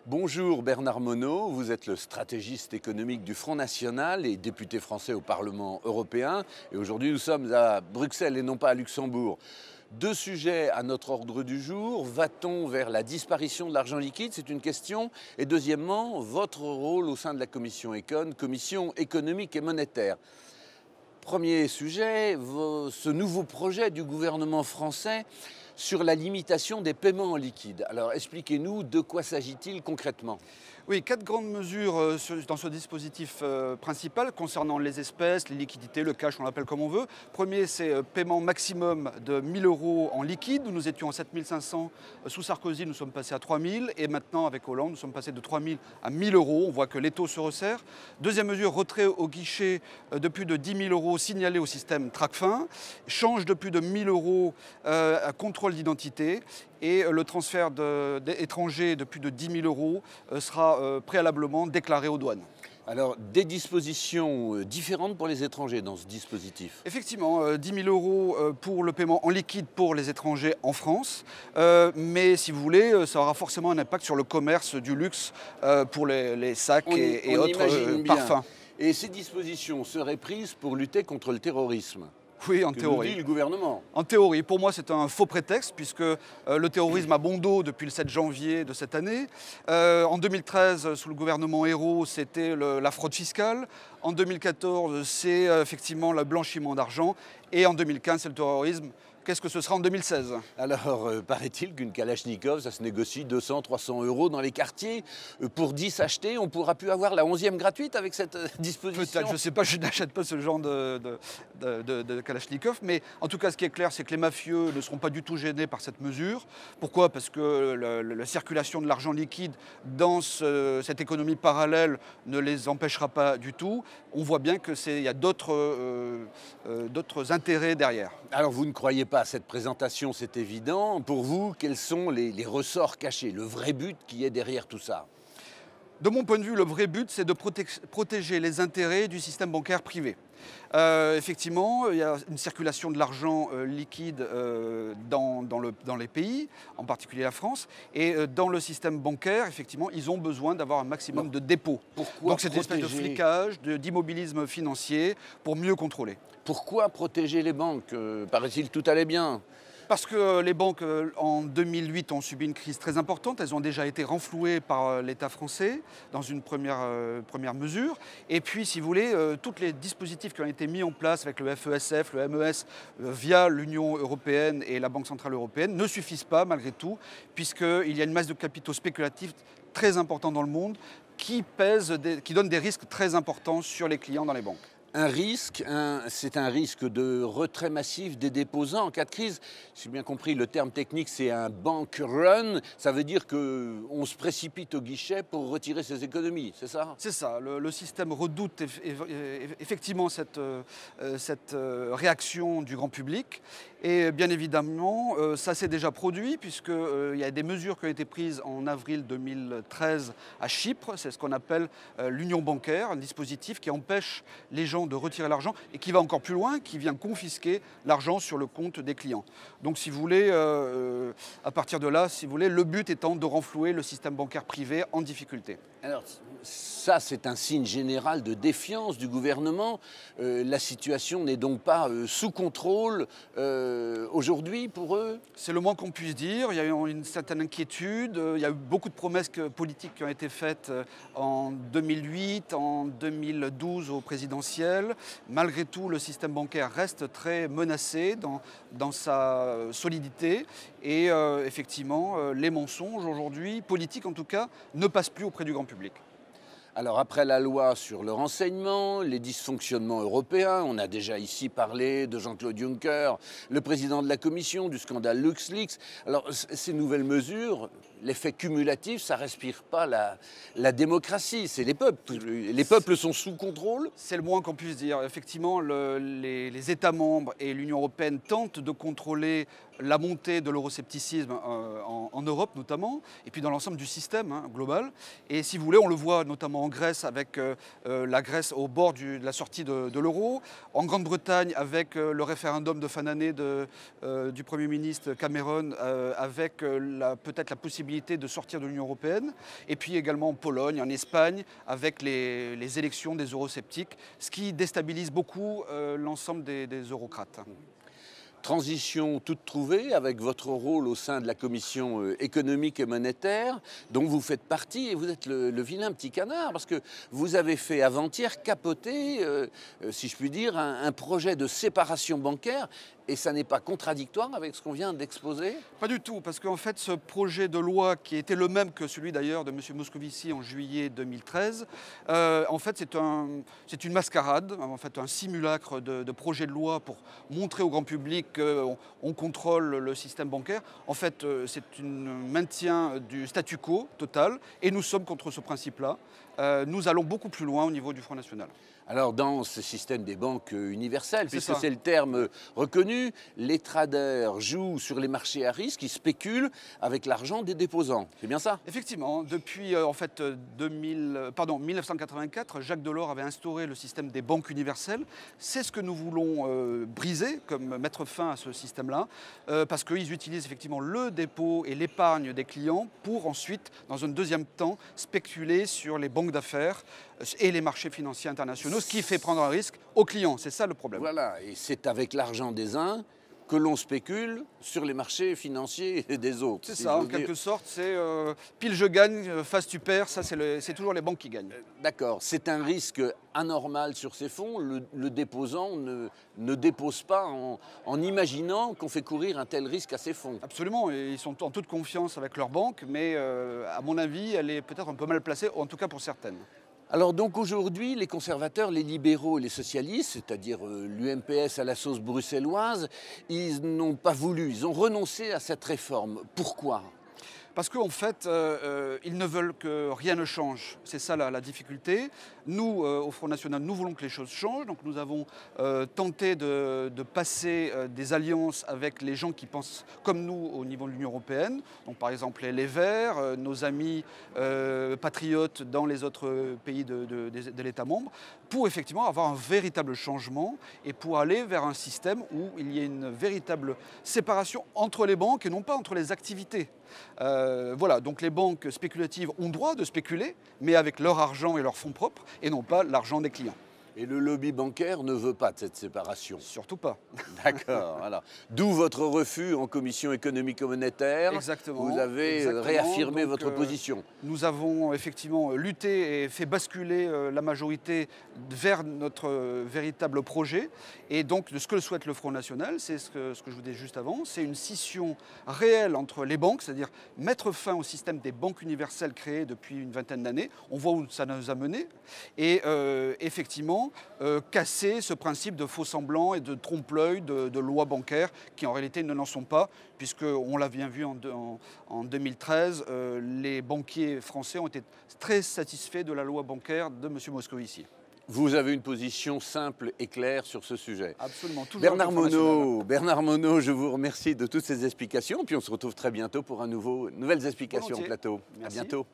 Bonjour Bernard Monod, vous êtes le stratégiste économique du Front National et député français au Parlement européen. Et aujourd'hui nous sommes à Bruxelles et non pas à Luxembourg. Deux sujets à notre ordre du jour. Va-t-on vers la disparition de l'argent liquide? C'est une question. Et deuxièmement, votre rôle au sein de la commission Econ, commission économique et monétaire. Premier sujet, ce nouveau projet du gouvernement français sur la limitation des paiements en liquide. Alors expliquez-nous de quoi s'agit-il concrètement? Oui, 4 grandes mesures dans ce dispositif principal concernant les espèces, les liquidités, le cash, on l'appelle comme on veut. Premier, c'est paiement maximum de 1 000 € en liquide. Nous étions à 7 500 sous Sarkozy, nous sommes passés à 3 000. Et maintenant, avec Hollande, nous sommes passés de 3 000 à 1 000 €. On voit que les taux se resserrent. Deuxième mesure, retrait au guichet de plus de 10 000 € signalés au système Tracfin. Change de plus de 1 000 € à contrôle d'identité. Et le transfert d'étrangers de plus de 10 000 € sera préalablement déclaré aux douanes. Alors, des dispositions différentes pour les étrangers dans ce dispositif? Effectivement, 10 000 € pour le paiement en liquide pour les étrangers en France. Mais si vous voulez, ça aura forcément un impact sur le commerce du luxe pour les sacs et autres parfums. Et ces dispositions seraient prises pour lutter contre le terrorisme? Oui, en théorie. Que nous dit le gouvernement. En théorie. Pour moi, c'est un faux prétexte puisque le terrorisme a bon dos depuis le 7 janvier de cette année. En 2013, sous le gouvernement Ayrault, c'était la fraude fiscale. En 2014, c'est effectivement le blanchiment d'argent. Et en 2015, c'est le terrorisme. Qu'est-ce que ce sera en 2016? Alors, paraît-il qu'une Kalachnikov, ça se négocie 200, 300 € dans les quartiers. Pour 10 achetés, on ne pourra plus avoir la 11e gratuite avec cette disposition? Peut-être, je ne sais pas, je n'achète pas ce genre de Kalachnikov. Mais en tout cas, ce qui est clair, c'est que les mafieux ne seront pas du tout gênés par cette mesure. Pourquoi? Parce que la circulation de l'argent liquide dans cette économie parallèle ne les empêchera pas du tout. On voit bien qu'il y a d'autres intérêts derrière. Alors, vous ne croyez pas à cette présentation, c'est évident. Pour vous, quels sont les ressorts cachés, le vrai but qui est derrière tout ça? De mon point de vue, le vrai but, c'est de protéger les intérêts du système bancaire privé. Effectivement, il y a une circulation de l'argent liquide dans les pays, en particulier la France. Et dans le système bancaire, effectivement, ils ont besoin d'avoir un maximum de dépôts. Pourquoi Donc c'est une espèce de flicage, d'immobilisme financier pour mieux contrôler. Pourquoi protéger les banques? Paraît-il tout allait bien. Parce que les banques, en 2008, ont subi une crise très importante. Elles ont déjà été renflouées par l'État français dans une première mesure. Et puis, si vous voulez, tous les dispositifs qui ont été mis en place avec le FESF, le MES, via l'Union européenne et la Banque centrale européenne, ne suffisent pas, malgré tout, puisqu'il y a une masse de capitaux spéculatifs très importante dans le monde qui donne des risques très importants sur les clients dans les banques. Un risque, c'est un risque de retrait massif des déposants en cas de crise. Si j'ai bien compris, le terme technique, c'est un bank run. Ça veut dire qu'on se précipite au guichet pour retirer ses économies, c'est ça? C'est ça. Le système redoute effectivement cette réaction du grand public. Et bien évidemment, ça s'est déjà produit puisqu'il y a des mesures qui ont été prises en avril 2013 à Chypre. C'est ce qu'on appelle l'union bancaire, un dispositif qui empêche les gens de retirer l'argent et qui va encore plus loin, qui vient confisquer l'argent sur le compte des clients. Donc si vous voulez, à partir de là, si vous voulez, le but étant de renflouer le système bancaire privé en difficulté. Alors ça, c'est un signe général de défiance du gouvernement. La situation n'est donc pas sous contrôle aujourd'hui pour eux? C'est le moins qu'on puisse dire. Il y a eu une certaine inquiétude. Il y a eu beaucoup de promesses politiques qui ont été faites en 2008, en 2012 au présidentiel. Malgré tout, le système bancaire reste très menacé dans sa solidité. Et effectivement, les mensonges aujourd'hui, politiques en tout cas, ne passent plus auprès du grand public. Alors après la loi sur le renseignement, les dysfonctionnements européens, on a déjà ici parlé de Jean-Claude Juncker, le président de la Commission, du scandale LuxLeaks. Alors ces nouvelles mesures, l'effet cumulatif, ça ne respire pas la démocratie, c'est les peuples. Les peuples sont sous contrôle? C'est le moins qu'on puisse dire. Effectivement, les États membres et l'Union européenne tentent de contrôler la montée de l'euroscepticisme en Europe notamment, et puis dans l'ensemble du système global. Et si vous voulez, on le voit notamment en Grèce avec la Grèce au bord de la sortie de l'euro, en Grande-Bretagne avec le référendum de fin d'année du Premier ministre Cameron, avec peut-être la possibilité possibilité de sortir de l'Union européenne, et puis également en Pologne, en Espagne, avec les élections des eurosceptiques, ce qui déstabilise beaucoup l'ensemble des eurocrates. Transition toute trouvée avec votre rôle au sein de la commission économique et monétaire dont vous faites partie et vous êtes le vilain petit canard parce que vous avez fait avant-hier capoter, si je puis dire, un projet de séparation bancaire et ça n'est pas contradictoire avec ce qu'on vient d'exposer? Pas du tout, parce qu'en fait ce projet de loi qui était le même que celui d'ailleurs de M. Moscovici en juillet 2013, en fait c'est une mascarade, en fait un simulacre de projet de loi pour montrer au grand public qu'on contrôle le système bancaire. En fait c'est un maintien du statu quo total et nous sommes contre ce principe-là. Nous allons beaucoup plus loin au niveau du Front National. Alors dans ce système des banques universelles, puisque ça. c'est le terme reconnu, les traders jouent sur les marchés à risque, ils spéculent avec l'argent des déposants. C'est bien ça? Effectivement, depuis en fait 1984, Jacques Delors avait instauré le système des banques universelles. C'est ce que nous voulons briser, comme mettre fin à ce système-là, parce qu'ils utilisent effectivement le dépôt et l'épargne des clients pour ensuite, dans un deuxième temps, spéculer sur les banques d'affaires et les marchés financiers internationaux, ce qui fait prendre un risque aux clients. C'est ça le problème. Voilà, et c'est avec l'argent des uns que l'on spécule sur les marchés financiers des autres. C'est ça, en quelque sorte, c'est pile je gagne, face tu perds, ça c'est toujours les banques qui gagnent. D'accord, c'est un risque anormal sur ces fonds. Le déposant ne dépose pas en imaginant qu'on fait courir un tel risque à ses fonds. Absolument, et ils sont en toute confiance avec leur banque, mais à mon avis, elle est peut-être un peu mal placée, en tout cas pour certaines. Alors donc aujourd'hui, les conservateurs, les libéraux et les socialistes, c'est-à-dire l'UMPS à la sauce bruxelloise, ils n'ont pas voulu, ils ont renoncé à cette réforme. Pourquoi ? Parce qu'en fait, ils ne veulent que rien ne change. C'est ça la difficulté. Nous, au Front National, nous voulons que les choses changent. Donc nous avons tenté de passer des alliances avec les gens qui pensent comme nous au niveau de l'Union européenne. Donc par exemple les Verts, nos amis patriotes dans les autres pays de l'État membre, pour effectivement avoir un véritable changement et pour aller vers un système où il y ait une véritable séparation entre les banques et non pas entre les activités. Voilà, donc les banques spéculatives ont droit de spéculer, mais avec leur argent et leurs fonds propres, et non pas l'argent des clients. Et le lobby bancaire ne veut pas de cette séparation. Surtout pas. D'accord, voilà. D'où votre refus en commission économique et monétaire. Exactement. Vous avez réaffirmé votre position. Nous avons effectivement lutté et fait basculer la majorité vers notre véritable projet. Et donc, ce que souhaite le Front National, c'est ce que je vous disais juste avant, c'est une scission réelle entre les banques, c'est-à-dire mettre fin au système des banques universelles créées depuis une vingtaine d'années. On voit où ça nous a menés. Et effectivement, casser ce principe de faux semblants et de trompe-l'œil de lois bancaires qui en réalité ne l'en sont pas, puisqu'on l'a bien vu en 2013, les banquiers français ont été très satisfaits de la loi bancaire de M. Moscovici. Vous avez une position simple et claire sur ce sujet. Absolument. Toujours Bernard Monod, je vous remercie de toutes ces explications. Puis on se retrouve très bientôt pour nouvelles explications au plateau. Merci. À bientôt.